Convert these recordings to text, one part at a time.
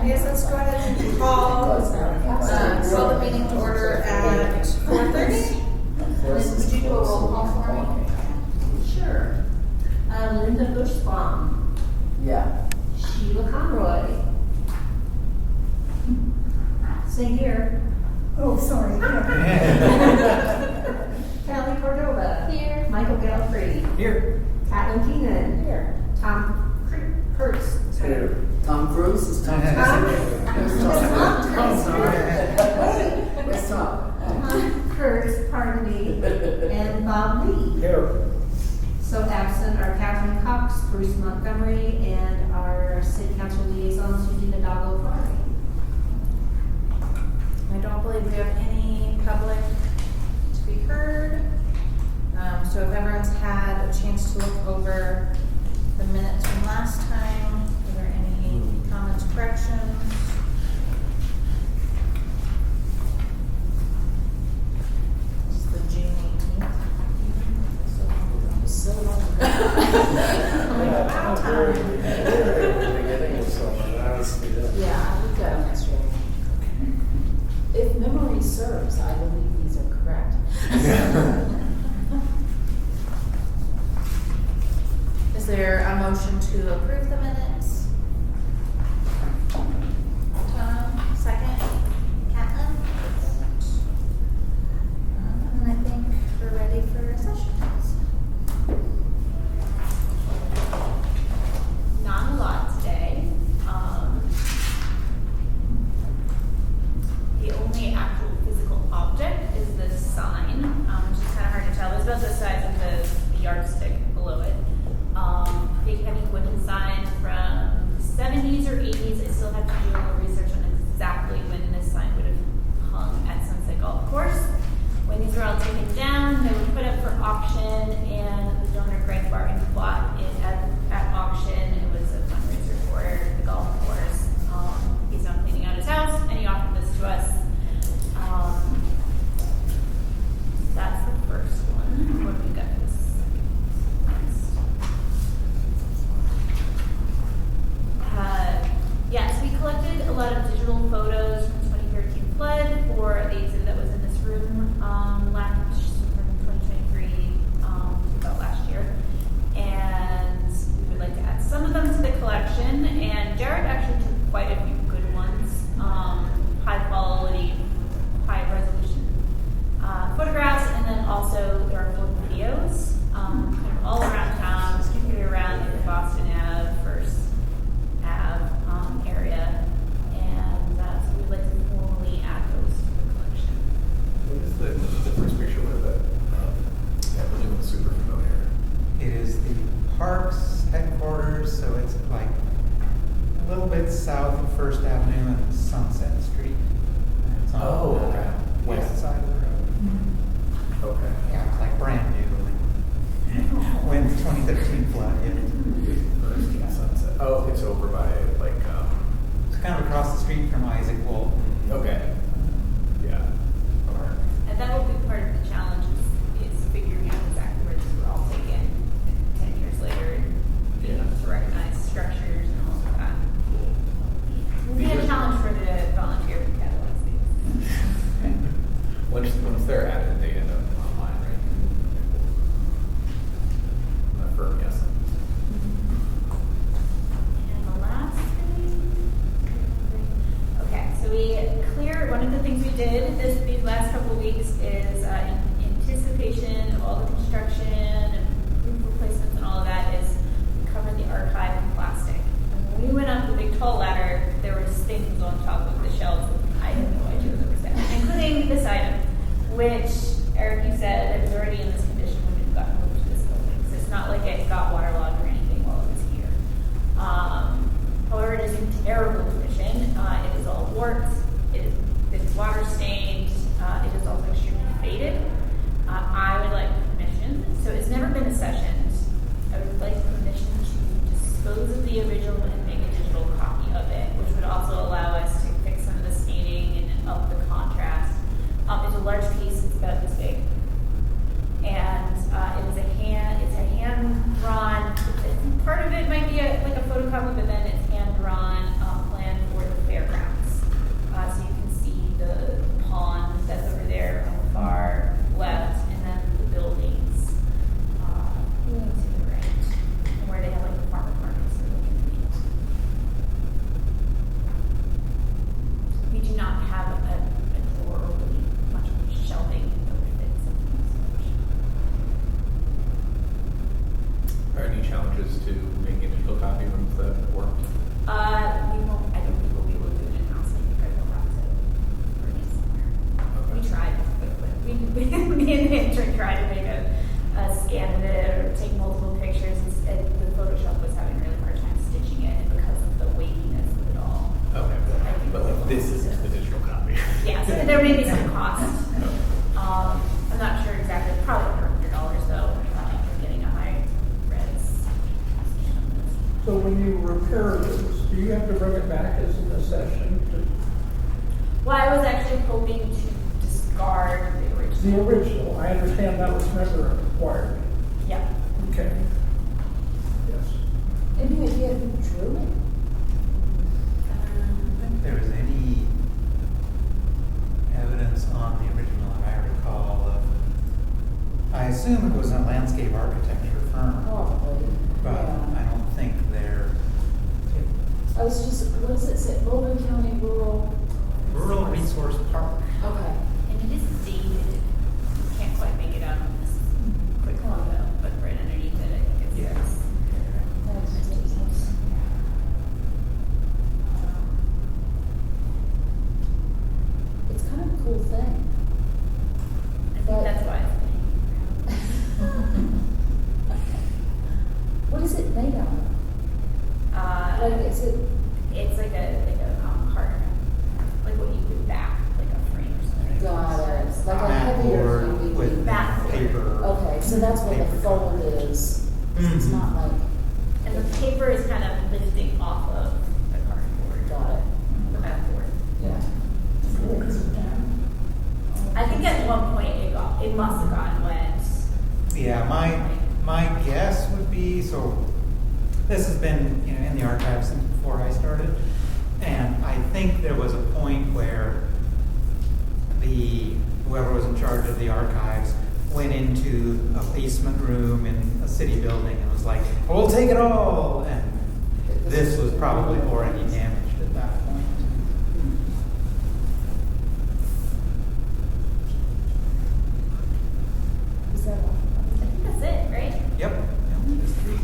Yes, let's go ahead and call the meeting to order at 4:30. Would you do a roll call for me? Sure. Linda Bushbaum, Yeah. Sheila Conroy. Say here. Oh, sorry. Callie Cordova. Here. Michael Galfrey. Here. Catlin Keenan. Here. Tom Kurtz. Here. Tom Cruise is Tom. Where's Tom? Kurtz, pardon me, and Bob Lee. Here. So absent are Catherine Cox, Bruce Montgomery, and our city council liaison, Susan Hidalgo Farley. I don't believe we have any public to be heard. So if everyone's had a chance to look over the minutes from last time, are there any comments, corrections? This is the June 18th. So long ago. Wow, time. Yeah, we've got them yesterday. If memory serves, I believe these are correct. Is there a motion to approve the minutes? Tom, second. Catlin? And I think we're ready for sessions. Not a lot today. The only actual physical object is the sign, which is kind of hard to tell. It's about the size of the yardstick below it. Big heavy wooden sign from the 70s or 80s. I still have to do a little research on exactly when this sign would have hung at Sunset Golf Course. When these were all taken down, they were put up for auction, and the donor Greg Barton bought it at auction. It was a fundraiser for the golf course. He's now cleaning out his house, and he offered this to us. That's the first one. What have we got this next? Yes, we collected a lot of digital photos from 2013 flood for the exhibit that was in this room from 2023 about last year. And we would like to add some of them to the collection. And Jared actually took quite a few good ones, high quality, high resolution photographs, and then also there are full videos kind of all around town, distributed around the Boston Ave, First Ave area, and so we'd like to formally add those to the collection. What is the first picture with that? That really looks super familiar. It is the parks headquarters, so it's like a little bit south of First Avenue and Sunset Street. And it's on okay. the west side of the road. Okay. Yeah, it's like brand new. When 2013 flood hit. First Sunset. Oh, it's over by like. It's kind of across the street from Isaac Walton. Okay. Yeah. And that will be part of the challenge is figuring out exactly where these were all taken 10 years later and being able to recognize structures and all of that. It'll be a challenge for the volunteer who catalogs these. Once they're added, they end up online, right? Not firm, yes. And the last thing. Okay, so one of the things we did these last couple of weeks is in anticipation of all the construction and roof replacements and all of that is covering the archive in plastic. And when we went up the big tall ladder, there was things on top of the shelves that I had no idea that was there, including this item, which Eric, you said it was already in this condition when it got moved to this building. So it's not like it got waterlogged or anything while it was here. However, it is in terrible condition. It is all warped. It's water stained. It is also extremely faded. I would like permission. So it's never been accessioned. I would like permission to dispose of the original and make a digital copy of it, which would also allow us to fix some of the staining and up the contrast. It's a large piece. It's about this big, and it's a hand drawn. Part of it might be like a photocopy, but then it's hand drawn plan for the fair there may be some cost. I'm not sure exactly, probably under $100 though, for getting a high res. So when you repair this, do you have to bring it back as an accession Well, I was actually hoping to discard the to original. the original? I understand that was never acquired. Yeah. Okay. Yes. Any idea who drew it? I don't think there was any evidence on the original that I recall of. I assume it was a landscape architecture firm, Probably. but Yeah. I don't think they're I was just, what does it say? Boulder County Rural? Rural Resource Park. Okay. And it is dated. You can't quite make it out on this quick photo, but right underneath it, I think it Yeah. says. It's kind of a cool thing. I think that's why it's What is it made out of? Like, is it, it's like a card, like what you would back, like a frame or something. got it, like a Mat heavier board DVD. with Back board. paper. Okay, so that's what the Paper. fold is. It's Mhm. not like, And the paper is kind of lifting off of the cardboard, got it, the backboard. yeah. I think at one point it must have gotten wet. Yeah, my guess would be, so this has been, in the archives since before I started. And I think there was a point where whoever was in charge of the archives went into a basement room in a city building and was like, we'll take it all. And this was probably already damaged at that point. Is that all? I think that's it, right? Yep. Just three.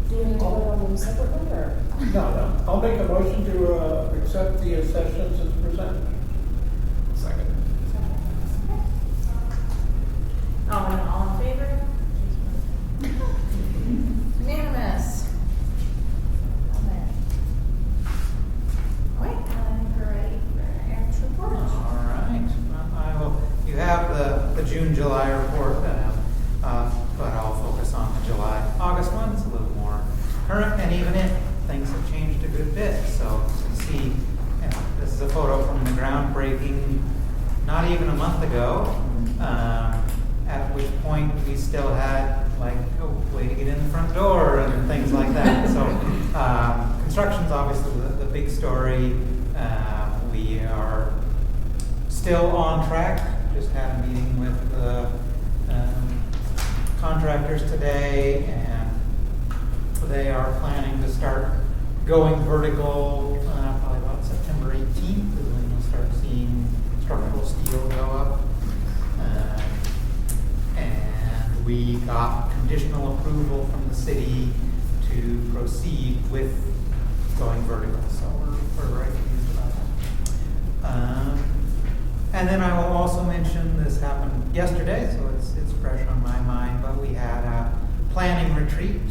Do you need to vote on them separately, or? No. I'll make a motion to accept the accessions as presented. Second. All in favor? Unanimous. Amen. All right, I think we're ready for Eric's report. All right. Well, you have the June, July report, but I'll focus on the July, August one. It's a little more current, and even if things have changed a good bit. So you can see, this is a photo from the groundbreaking not even a month ago, at which point we still had way to get in the front door and things like that. So construction's obviously the big story. We are still on track. Just had a meeting with the contractors today, and they are planning to start going vertical probably about September 18th is when you'll start seeing structural steel go up. And we got conditional approval from the city to proceed with going vertical, so we're very pleased about that. And then I will also mention, this happened yesterday, so it's fresh on my mind, but we had a planning retreat.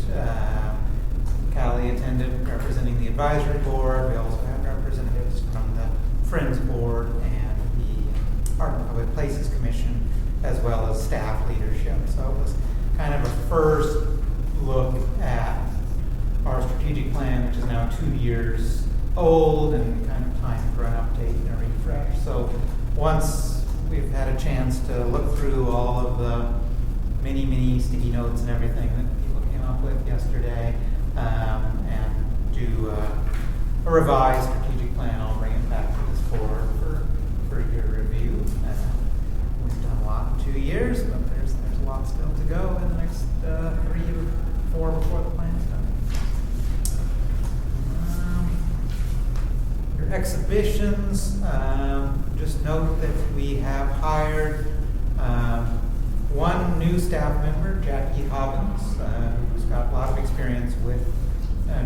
Callie attended representing the advisory board. We also had representatives from the Friends Board and the Art and Public Places Commission, as well as staff leadership. So it was kind of a first look at our strategic plan, which is now 2 years old, and kind of time for an update and a refresh. So once we've had a chance to look through all of the many sticky notes and everything that people came up with yesterday, and do a revised strategic plan, I'll bring it back to this board for your review. We've done a lot in 2 years, but there's a lot still to go in the next 3 or 4 before the plan's done. Your exhibitions, just note that we have hired one new staff member, Jackie Hobbins, who's got a lot of experience with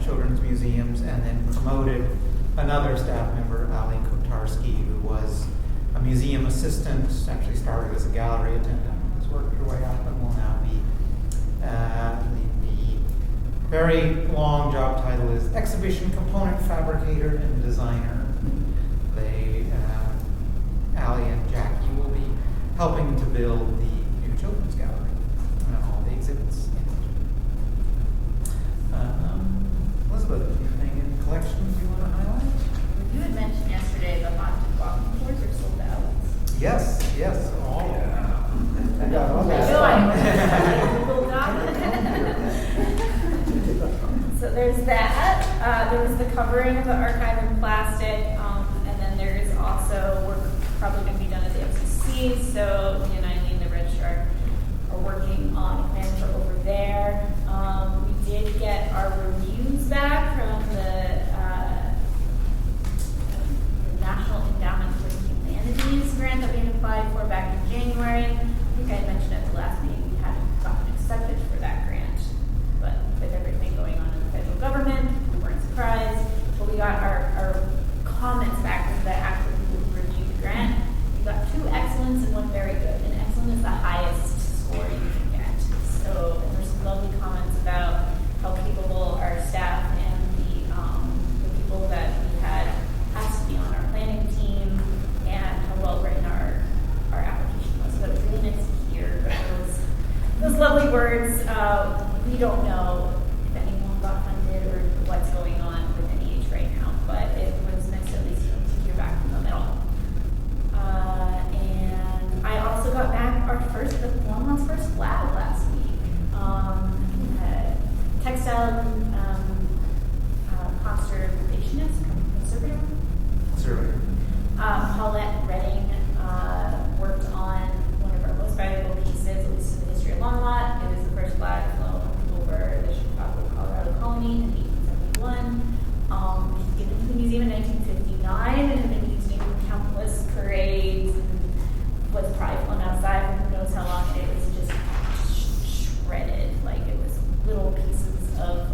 children's museums, and then promoted another staff member, Ali Kotarski, who was a museum assistant, actually started as a gallery attendant, has worked her way up, and will now be the very long job title is Exhibition Component Fabricator and Designer. They, Allie and Jackie will be helping to build the new children's gallery and all the exhibits in it. Elizabeth, anything in collections you want to highlight? You had mentioned yesterday the haunted walking tours are sold out. Yes, all. I got all that. So there's that. There was the covering of the archive in plastic, and then there is also work probably going to be done at the FCC. So me and Eileen, the registrar, are working on a plan for over there. We did get our reviews back from the National Endowment for Humanities grant that we had applied for back in January. I think I had mentioned at the last meeting we hadn't gotten accepted for that grant, but with everything going on in the federal government, we weren't surprised. But we got our comments back from the actual people who reviewed the grant. We got 2 excellents and 1 very good. And excellent is the highest score you can get. So, and there's some lovely comments about how capable our staff and the people that we had asked to be on our planning team, and how well written our application was. So it was really nice to hear those lovely words. We don't know if anyone got funded or what's going on with NEH right now, but it was nice at least to hear back from them at all. And I also got back the Longmont's first lab last week. Textile conservator. Paulette Redding worked on one of our most valuable pieces, at least in the history of Longmont. It was the first flag flown over the Chicago, Colorado colony in 1871. It was given to the museum in 1959 and had been used in countless parades and was probably flown outside for who knows how long. And it was just shredded, like it was little pieces of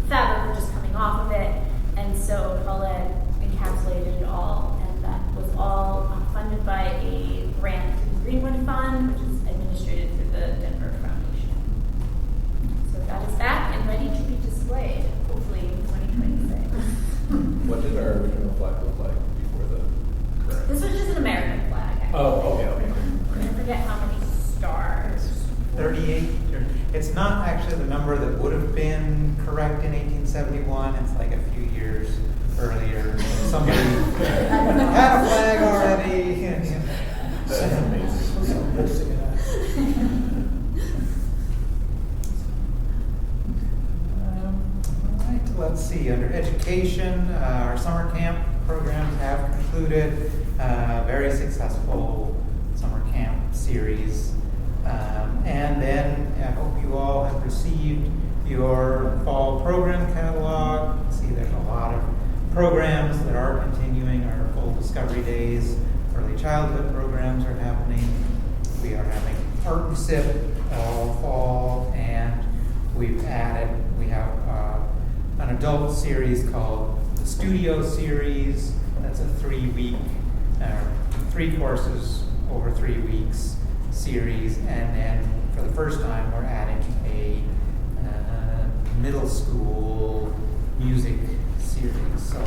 fabric were just coming off of it. And so Paulette encapsulated it all, and that was all funded by a grant through the Greenwood Fund, which is administered through the Denver Foundation. So that is that and ready to be displayed, hopefully in 2026. What did our original flag look like before the current? This was just an American flag, actually. Oh, okay. I forget how many stars. 38. It's not actually the number that would have been correct in 1871. It's like a few years earlier. Somebody had a flag already. That's amazing. All right, let's see. Under education, our summer camp programs have concluded. Very successful summer camp series. And then I hope you all have received your fall program catalog. See, there's a lot of programs that are continuing. Our full discovery days, early childhood programs are happening. We are having art and sip all fall, and we have an adult series called the Studio Series. That's a 3-week, 3 courses over 3 weeks series, and then for the first time we're adding a middle school music series. So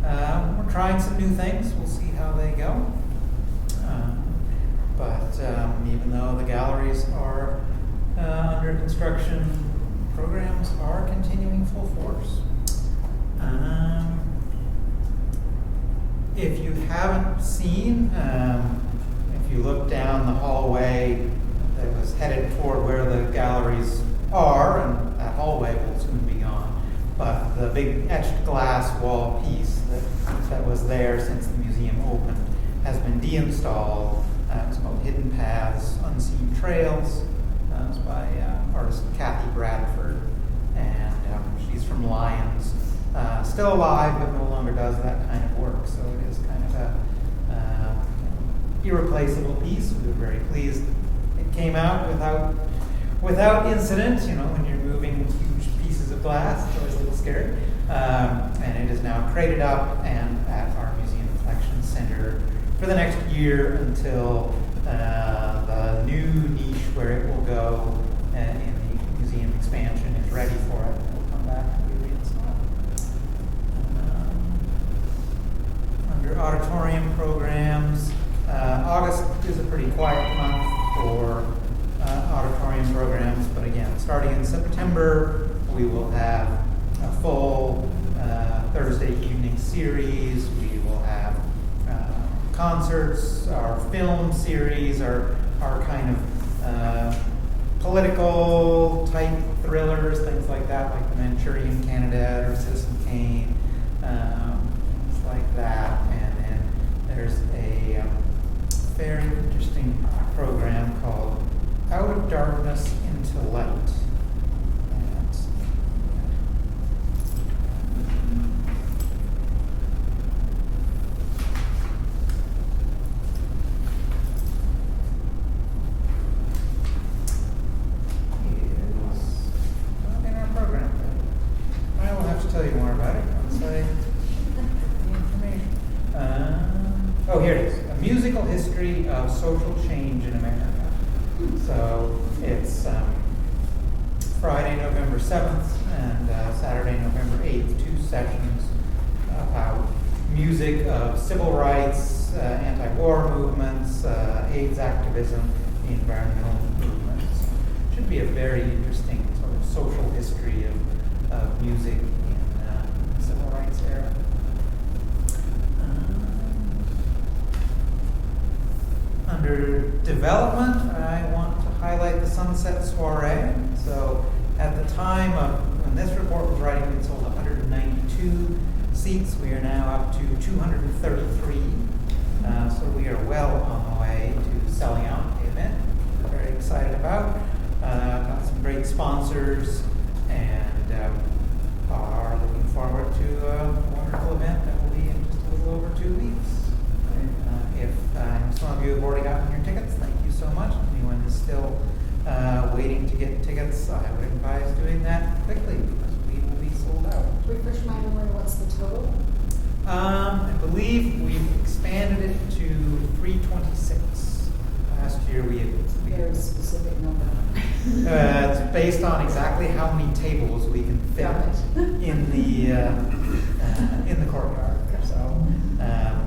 we're trying some new things. We'll see how they go. But even though the galleries are under construction, programs are continuing full force. If you haven't seen, if you look down the hallway that was headed toward where the galleries are, and that hallway will soon be gone, but the big etched glass wall piece that was there since the museum opened has been deinstalled. It's called Hidden Paths, Unseen Trails. It's by artist Kathy Bradford, and she's from Lyons. Still alive, but no longer does that kind of work, so it is kind of a irreplaceable piece. We were very pleased it came out without incident. You know, when you're moving huge pieces of glass, it's always a little scary. And it is now crated up and at our museum collection center for the next year until the new niche where it will go in the museum expansion is ready for September, we will have a full Thursday evening series. We will have concerts, our film series, our kind of political type thrillers, things like that, like The Manchurian Candidate or Citizen Kane, things like that. And then there's a very interesting program called Out of Darkness into Light. In our program. I will have to tell you more about it once I get the information. Oh, here it is. A musical history of social change in America. So it's Friday, November 7th and Saturday, November 8th, 2 sessions about music of civil rights, anti-war movements, AIDS activism, the environmental movements. Should be a very interesting sort of social history of music in the civil rights era. Under development, I want to highlight the Sunset Soiree. So at the time of when this report was writing, we sold 192 seats. We are now up to 233. So we are well on the way to selling out the event. We're very excited about. Got some great sponsors and are looking forward to a wonderful event that will be in just a little over 2 weeks. If some of you have already gotten your tickets, thank you so much. Anyone is still waiting to get tickets, I would advise doing that quickly because we will be sold out. Refresh my memory, what's the total? I believe we've expanded it to 326. Last year we had. Very specific number. It's based on exactly how many tables we can fit Got it. in the courtyard. So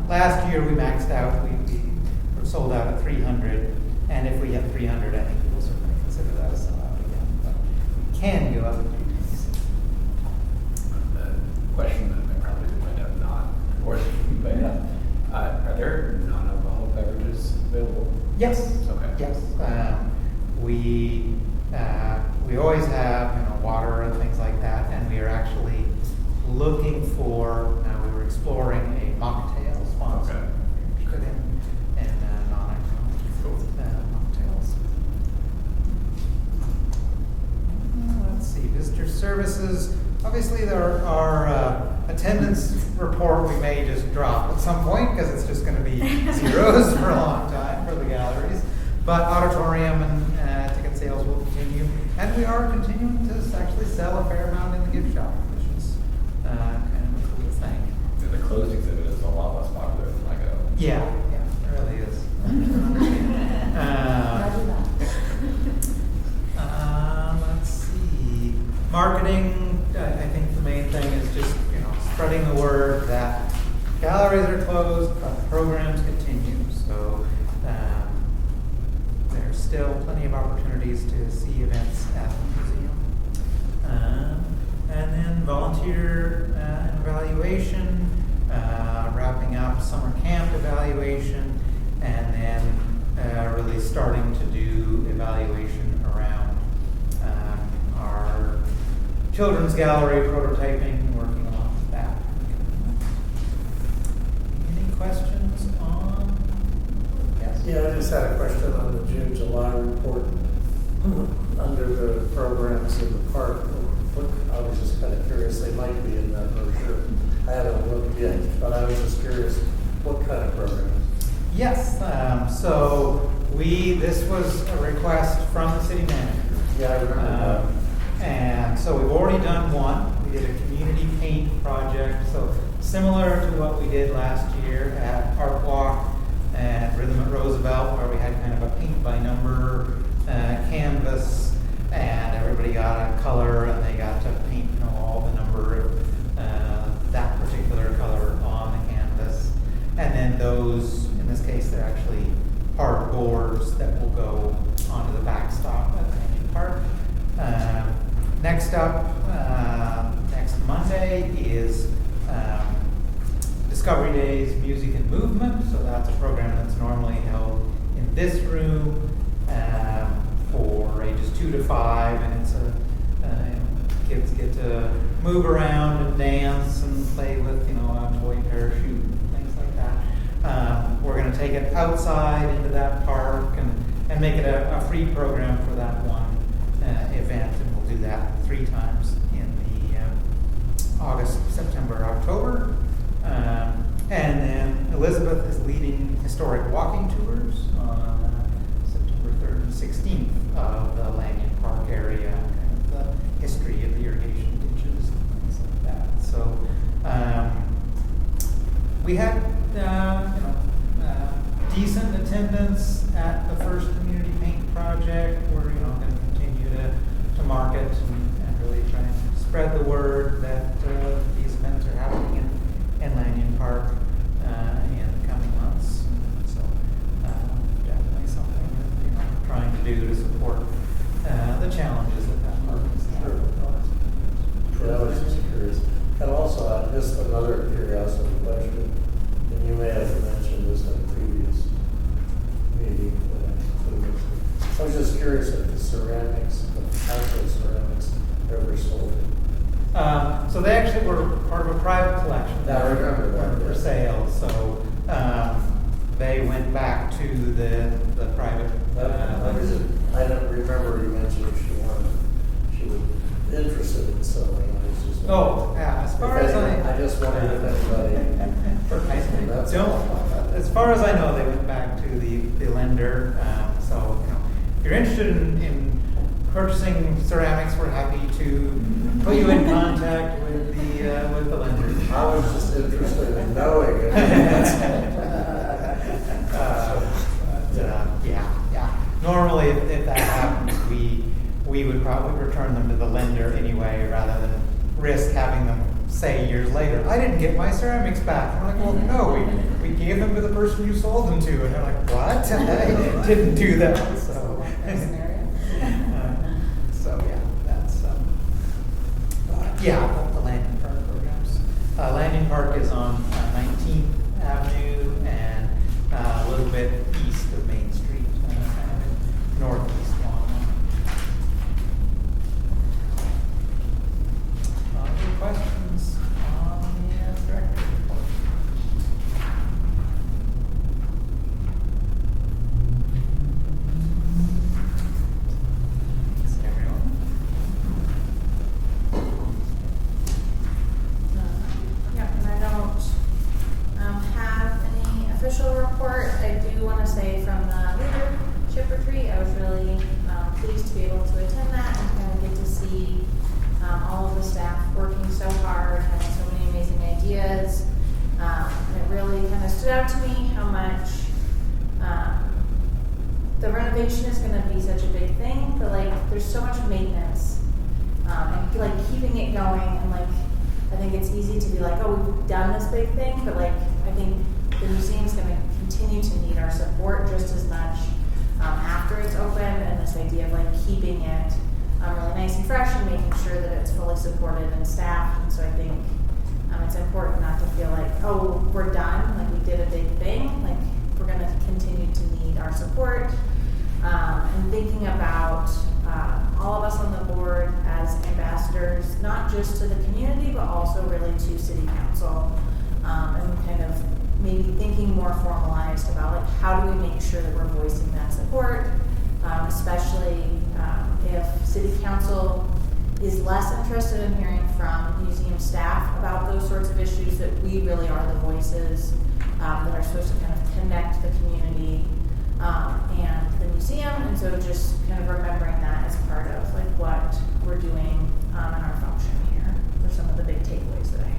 last year we maxed out. We were sold out at 300, and if we have 300, I think we'll certainly consider that a sellout again. But we can go up to 326. Question that I probably might have not, or but are there non-alcoholic beverages available? Yes. Okay. Yes. We always have water and things like that, and we are actually looking for. We were exploring a mocktail sponsor. Okay. Interested in non-alcoholic mocktails. Let's see, visitor services. Obviously, our attendance report we may just drop at some point because it's just going to be zeros for a long time for the galleries. But auditorium and ticket sales will continue, and we are continuing to actually sell a fair amount in the gift shop, which is kind of a cool thing. Yeah, the closed exhibit is a lot less popular than Lego. Yeah, it really is. Let's see. Marketing, I think the main thing is just spreading the word that galleries are closed, but the programs continue. So there's still plenty of opportunities to see events at the museum. And then volunteer and evaluation, wrapping up summer camp evaluation, and then really starting to do evaluation around our children's gallery prototyping, working along with that. Any questions on? Yes? Yeah, I just had a question on the June, July report. Under the programs in the park, I was just kind of curious, they might be in that brochure. I haven't looked yet, but I was just curious, what kind of programs? Yes, so this was a request from the city manager. Yeah, I remember And so we've already done one. We did a community paint project, so similar to what we did last year at Park Walk and Rhythm at Roosevelt, where we had kind of a paint by number canvas, and everybody got a color and they got to paint all the number of that particular color on the canvas. And then those, in this case, they're actually hard boards that will go onto the backstop at the park. Next up, next Monday is Discovery Days Music and Movement. So that's a program that's normally held in this room for ages 2 to 5, and it's kids get to move around and dance and play with a toy parachute and things like that. We're going to take it outside into that park and make it a free program for that one event, and we'll do that 3 times in the August, September, October. And then Elizabeth is leading historic walking tours on September 3rd and 16th of the Lanyon Park area, kind of the history of the irrigation ditches and things like that. So we had decent attendance at the first community paint project. We're going to continue to market and really try and spread the word that these events are happening in Lanyon Park in the coming months. So definitely something that we're trying to do to support the challenges that park is having. Yeah, I was just curious. And also, just another curiosity question, and you may have mentioned this in a previous meeting. I was just curious if the ceramics, the actual ceramics, ever sold. So they actually were part of a private collection. Yeah, I remember that. For sale. So they went back to the private. I don't remember you mentioned she was interested in selling. I was just. Oh, yeah. As far as I just wondered if anybody. That's as far as I know, they went back to the lender. So if you're interested in purchasing ceramics, we're happy to put you in contact with the lender. I was just interested in knowing it. Yeah. Normally, if that happens, we would probably return them to the lender anyway, rather than risk having them say years later, I didn't get my ceramics back. And we're like, well, no, we gave them to the person you sold them to. And they're like, what? I didn't do that. So, that's the Landing Park programs. Landing Park is on 19th Avenue and a little bit east of Main Street, kind of northeast Longmont. Any questions on the director's report? Thanks, everyone. Yeah, and I don't have any official report. I do want to say from the leadership retreat, I was really pleased to be able to attend that and kind of get to see all of the staff working so hard, having so many amazing ideas. And it really kind of stood out to me how much the renovation is going to be such a big thing, but there's so much maintenance and keeping it going, and I think it's easy to be oh, we've done this big thing, but I think the museum's going to continue to need our support just as much after it's open, and this idea of keeping it really nice and fresh and making sure that it's fully supported and staffed. And so I think it's important not to feel oh, we're done, we did a big thing, we're going to continue to need our support. And thinking about all of us on the board as ambassadors, not just to the community, but also really to City Council, and kind of maybe thinking more formalized about how do we make sure that we're voicing that support, especially if City Council is less interested in hearing from museum staff about those sorts of issues, that we really are the voices that are supposed to kind of connect the community and the museum. And so just kind of remembering that as part of what we're doing in our function here for some of the big takeaways that I had.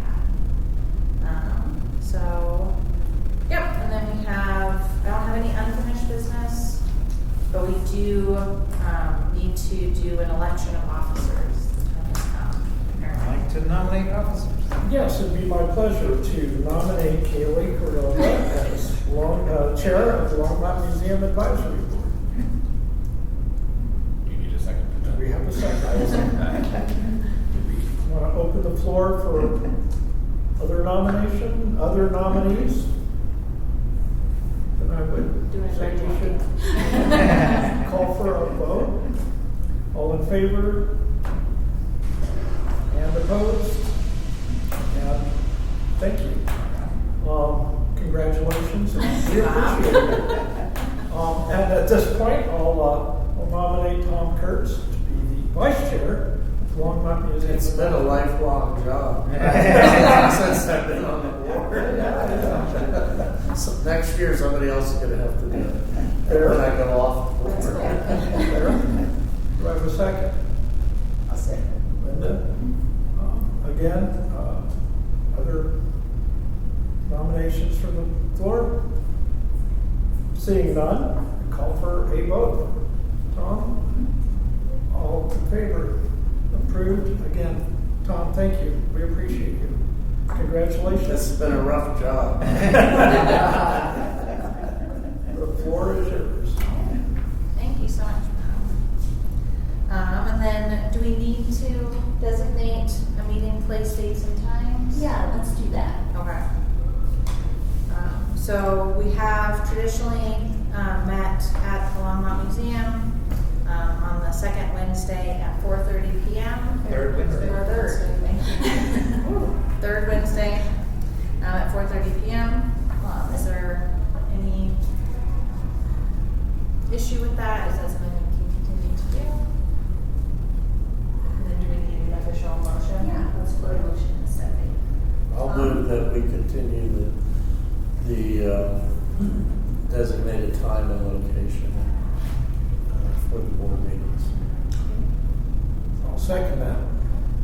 And then I don't have any unfinished business, but we do need to do an election of officers. I'd like to nominate officers. Yes, it'd be my pleasure to nominate Kaylee Cordova as chair of the Longmont Museum Advisory Board. Do you need a second for Do that? we have a second? floor for other nominees? Then I would Doing a say great we job. should call for a vote. All in favor? And opposed? And thank you. Congratulations, and we appreciate it. And at this point, I'll nominate Tom Kurtz to be the vice chair of the Longmont Museum. It's been a lifelong job. Since I've been on the board. So next year, somebody else is gonna have to do it. Fair. When I go off the board. Do I have a second? I'll say. Linda? Again, other nominations from the floor? Seeing none, call for a vote. Tom? All in favor? Approved? Again, Tom, thank you. We appreciate you. Congratulations. This has been a rough job. The floor is yours. Thank you so much. And then, do we need to designate a meeting place, dates, and times? Yeah, let's do that. Okay. So we have traditionally met at the Longmont Museum on the second Wednesday at 4:30 p.m. Third Wednesday. Or third, thank you. Third Wednesday at 4:30 p.m. Is there any issue with that? Is that something we can continue to do? And then do we need an official motion? Yeah, let's put a motion instead. I'll move that we continue the designated time and location for the board meetings. I'll second that.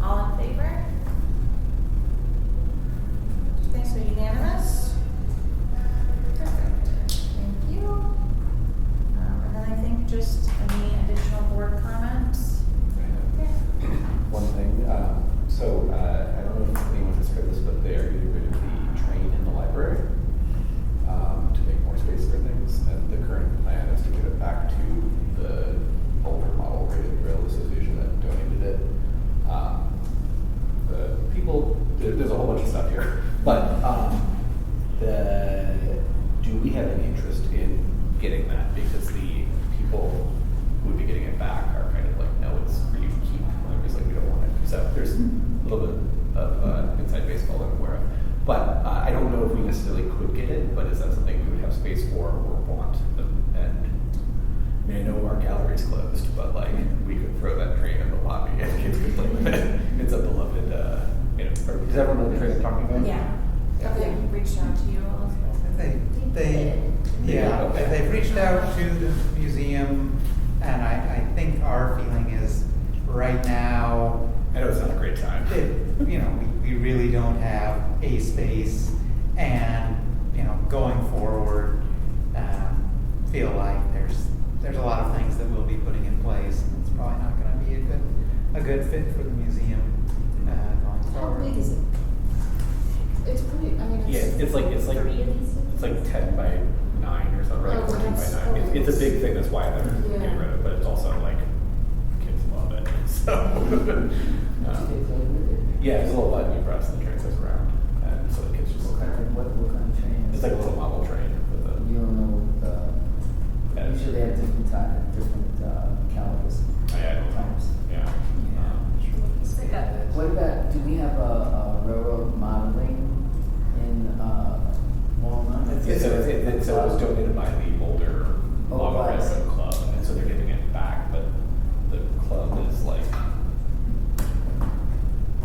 All in favor? Okay, so unanimous. Perfect. Thank you. And then I think just any additional board comments? One thing, I don't know if anyone has heard this, but they are getting rid of the train in the library to make more space for things. And the current plan is to give it back to the older model rated rail association that donated it. The people, there's a whole bunch of stuff here, but do we have any interest in getting that? Because the people who would be getting it back are kind of like, no, it's for you to keep. Like, we don't want it. So there's a little bit of inside baseball that I'm aware of. But I don't know if we necessarily could get it, but is that something we would have space for or want? And I mean, I know our gallery's closed, but like we could throw that train in the lobby and kids could play with it. It's a beloved, does everyone know the train I'm talking about? Yeah. Have they reached out to you, Elizabeth? They've reached out to the museum, and I think our feeling is right now, I know it's not a great time. we really don't have a space, and going forward, feel like there's a lot of things that we'll be putting in place, and it's probably not going to be a good fit for the museum going How forward. big is it? It's pretty, I mean, it's. Yeah, it's like 10 by 9 or something, or like Oh, 14 by that's- 9. It's a big thing. That's why they're Yeah. getting rid of it. But it's also like kids love it. So yeah, it's a little button you press and the train goes around, and so the kids just look What kind of train? It's like a little model train with a. You don't know, usually they have different calibers. I don't know. Times. Yeah. What about, do we have a railroad modeling in Longmont? So it was donated by the older Oh, Long right. Railroad Club, and so they're giving it back, but the club is like,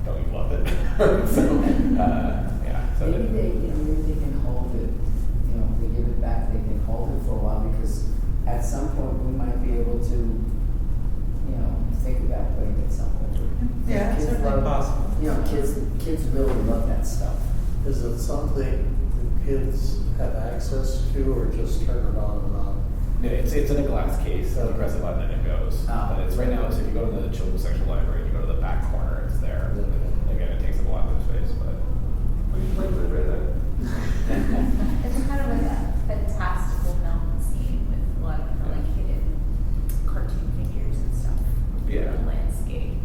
don't you love it? So, yeah. So Maybe maybe they can hold it, if they give it back, they can hold it for a while, because at some point, we might be able to, think about putting it somewhere. Yeah, it's Kids certainly love- possible. Kids really love that stuff. Is it something the kids have access to, or just turn it on and off? yeah, it's in a glass case, so you press a button and it goes. Ah. But it's right now, so if you go to the children's section library, you go to the back corner, it's there. Okay. Again, it takes up a lot of space, but we can play with it right there. It's kind of like a fantastical mountain scene with a lot of like hidden cartoon figures and stuff. Yeah. And landscape.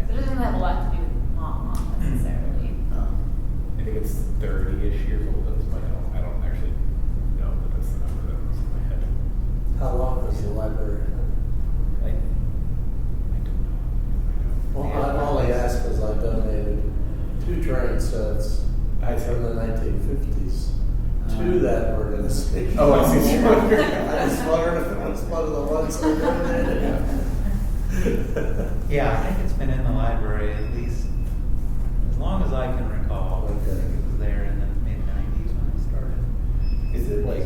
So it doesn't have a lot to do with Longmont necessarily. think it's 30-ish years old at this point. I don't actually know, but that's the number that was in my head. How long was the library? I don't know. Well, I'm only asked because I donated 2 train sets I see. from the 1950s to that organization. Oh, I see. I just wondered if it was one of the ones I donated. Yeah, I think it's been in the library at least as long as I can recall. I Okay. think it was there in the mid-90s when it started. Is it like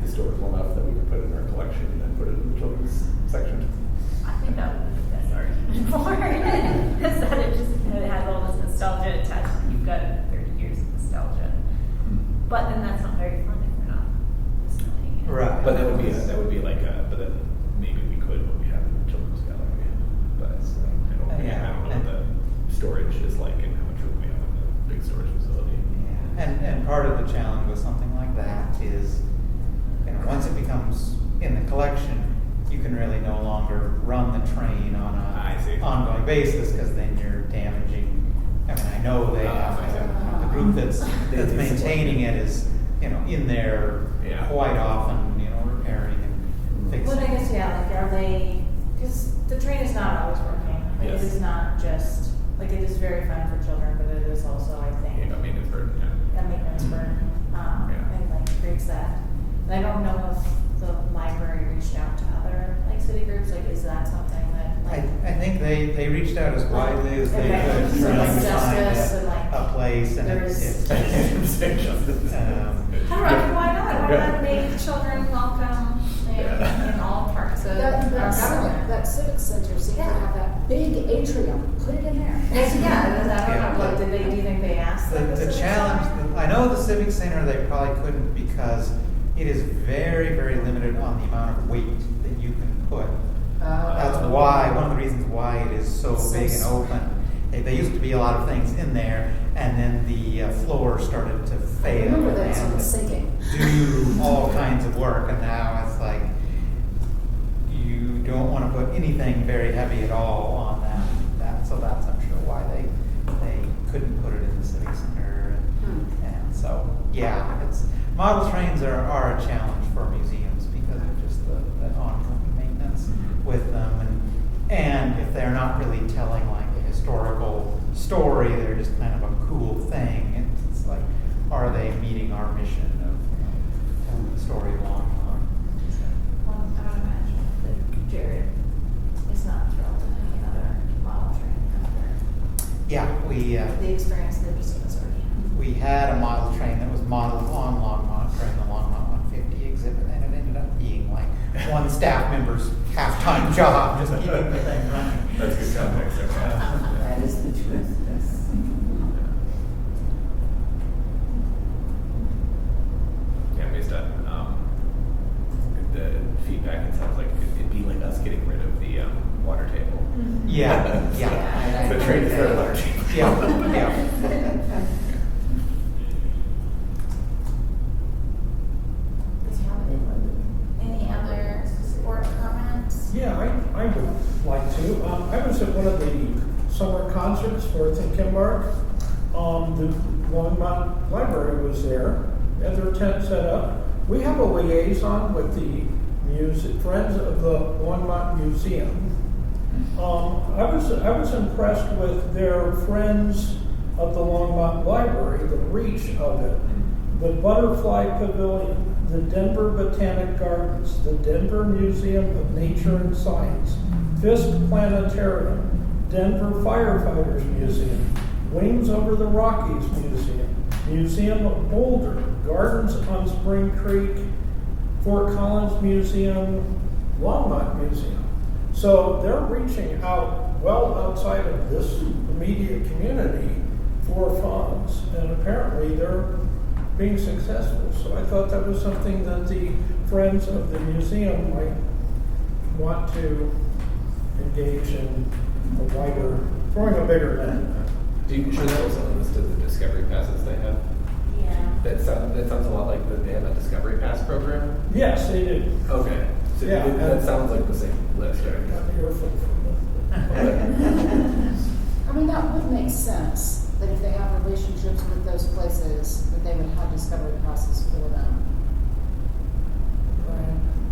historical enough that we can put it in our collection and then put it in the children's section? I think that would be the best argument for it, is that it has all this nostalgia attached, and you've got 30 years of nostalgia. But then that's not very fun if you're not displaying it. Right. But that would be like but then maybe we could when we have it in the children's gallery. But I don't know what the storage is like and how much room we have in the big storage facility. Yeah. And part of the challenge with something like that is, once it becomes in the collection, you can really no longer run the train on I see. a ongoing basis, because then you're damaging. I mean, I know they have the group that's maintaining it is, in there Yeah. quite often, repairing and fixing. Well, I guess, yeah, like, are they, because the train is not always working. Like, Yes. it is not just, like, it is very fun for children, but it is also, I think, Yeah, maintenance burden, yeah. a maintenance burden, Yeah. and like creates that. And I don't know if the library reached out to other, like, city groups, like, is that something that, like? I think they reached out as widely as they Okay. could, So, trying like, to justice find and, like, a place, and there is- I don't Why not? Why not make children welcome in all parts of our government? That civic center seemed to have that big atrium, put it in there. Yes, yeah, I don't Yeah. know, like, do you think they asked them? The to challenge, center? I know the Civic Center, they probably couldn't, because it is very, very limited on the amount of weight that you can put. That's why, one of the reasons why it is so So big and small. open. There used to be a lot of things in there, and then the floor started to I fail remember that sort of and sinking. do all kinds of work, and now it's like, you don't want to put anything very heavy at all on that. So that's, I'm sure, why they couldn't put it in the Civic Center. And so, yeah, model trains are a challenge for museums because of just the ongoing maintenance with them, and if they're not really telling like a historical story, they're just kind of a cool thing. It's like, are they meeting our mission of telling the story of Longmont? Well, I would imagine that Jared is not thrilled with any other model train after Yeah, the experience that the museum has already had. we had a model train that was modeled on Longmont during the Longmont 150 exhibit, and it ended up being like one staff member's half-time job, just keeping the thing running. That's good context. Okay. That is the truth, yes. Yeah, based on the feedback, it sounds like it'd be like us getting rid of the water table. Yeah, yeah. The train is their water table. Yeah, yeah. Any other board comments? Yeah, I would like to. I was at one of the summer concerts for Kimbark. The Longmont Library was there, had their tent set up. We have a liaison with the Friends of the Longmont Museum. I was impressed with their Friends of the Longmont Library, the reach of it. The Butterfly Pavilion, the Denver Botanic Gardens, the Denver Museum of Nature and Science, Fisk Planetarium, Denver Firefighters Museum, Wings Over the Rockies Museum, Museum of Boulder, Gardens on Spring Creek, Fort Collins Museum, Longmont Museum. So they're reaching out well outside of this immediate community for funds, and apparently they're being successful. So I thought that was something that the Friends of the Museum might want to engage in a wider, throwing a bigger net. Do you sure that was on the list of the Discovery Passes they have? Yeah. That sounds a lot like they have a Discovery Pass program. Yes, they do. Okay. So Yeah. that sounds like the same list, right? Got an earful from them. I mean, that would make sense. that if they have relationships with those places, that they would have discovery passes for them.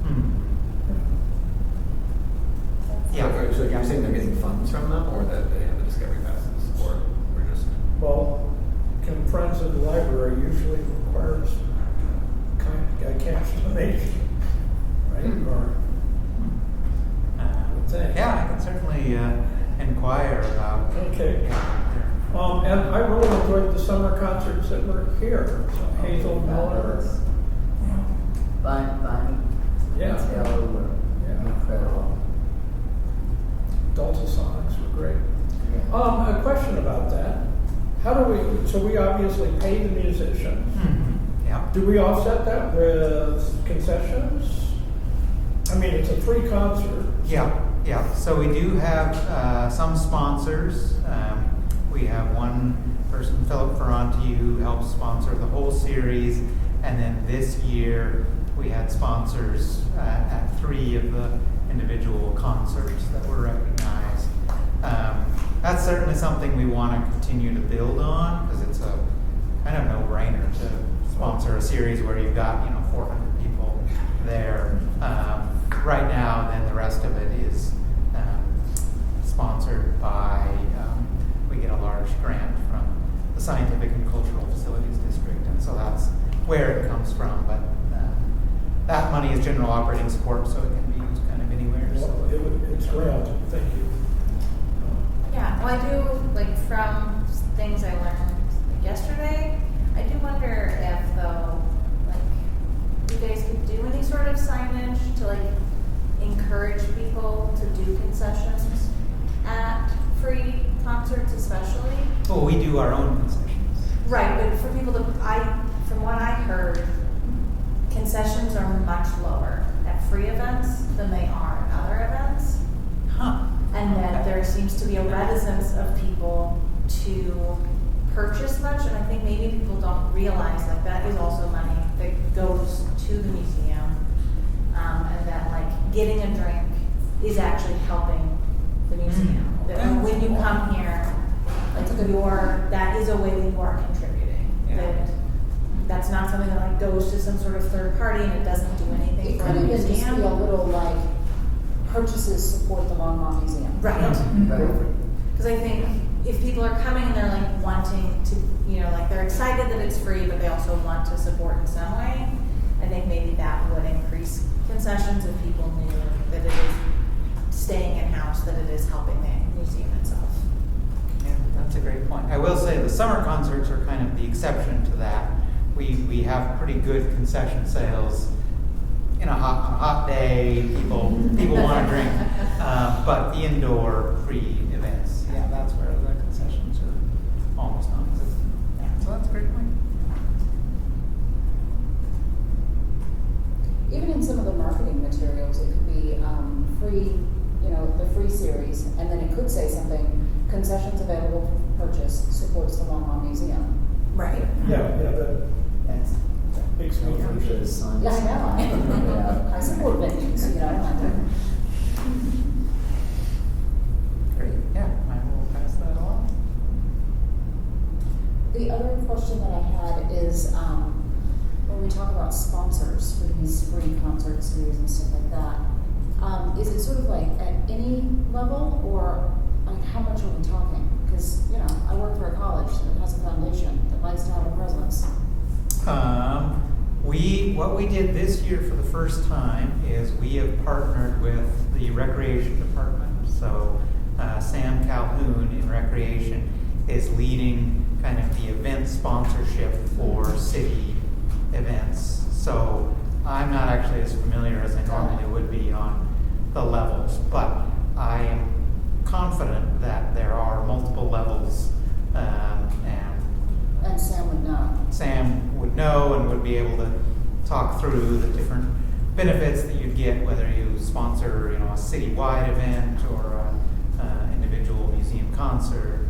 Hmm. Yeah. So you're saying they're getting funds from them, or that they have the discovery passes, or we're just? Well, Friends of the Library usually requires a cash donation, right? Or, would think. Yeah, I can certainly inquire about. Okay. Yeah. And I really enjoyed the summer concerts that were here. So Hazel Miller. Bonnie Yeah. Taylor were Yeah. incredible. Delta Sonics were great. Yeah. A question about that. How do we, so we obviously pay the musicians. Mhm. Yeah. Do we offset that with concessions? I mean, it's a free concert. Yeah, yeah. So we do have some sponsors. We have one person, Philip Ferranti, who helps sponsor the whole series. And then this year, we had sponsors at 3 of the individual concerts that were recognized. That's certainly something we want to continue to build on, because it's a kind of no-brainer to sponsor a series where you've got 400 people there. Right now, then the rest of it is sponsored by. We get a large grant from the Scientific and Cultural Facilities District, and so that's where it comes from. But that money is general operating support, so it can be used kind of anywhere. So It's relative. Thank you. Yeah, well, I do, like, from things I learned yesterday, I do wonder if, though, like, you guys could do any sort of signage to, like, encourage people to do concessions at free concerts especially. well, we do our own concessions. Right, but for people to, from what I heard, concessions are much lower at free events than they are at other events. Huh. And that there seems to be a reticence of people to purchase much, and I think maybe people don't realize that that is also money that goes to the museum, and that like getting a drink is actually helping the museum. That when you come here, like that is a way that you are contributing. Yeah. That's not something that like goes to some sort of third party and it doesn't do anything It for could the even just museum. be a little like, purchases support the Longmont Museum. Right. Right. Because I think if people are coming and they're like wanting to, like they're excited that it's free, but they also want to support in some way, I think maybe that would increase concessions if people knew that it is staying in-house, that it is helping the museum itself. Yeah, that's a great point. I will say the summer concerts are kind of the exception to that. We have pretty good concession sales. On a hot day, people want to drink, but the indoor free events, yeah, that's where the concessions are almost non-existent. Yeah, so that's a great point. Even in some of the marketing materials, it could be free, the free series, and then it could say something, concessions available for purchase, supports the Longmont Museum. Right. Yeah, that That's makes me for appreciate the it. signs. Yeah, I know, I support venues, Great, yeah, I will pass that along. The other question that I had is, when we talk about sponsors for these free concert series and stuff like that, is it sort of like at any level, or like how much are we talking? Because, I work for a college that has a foundation that likes to have a presence. What we did this year for the first time is we have partnered with the Recreation Department. So Sam Calhoun in Recreation is leading kind of the event sponsorship for city events. So I'm not actually as familiar as I normally would be on the levels, but I am confident that there are multiple levels, And Sam would know. Sam would know and would be able to talk through the different benefits that you'd get, whether you sponsor, a citywide event or an individual museum concert.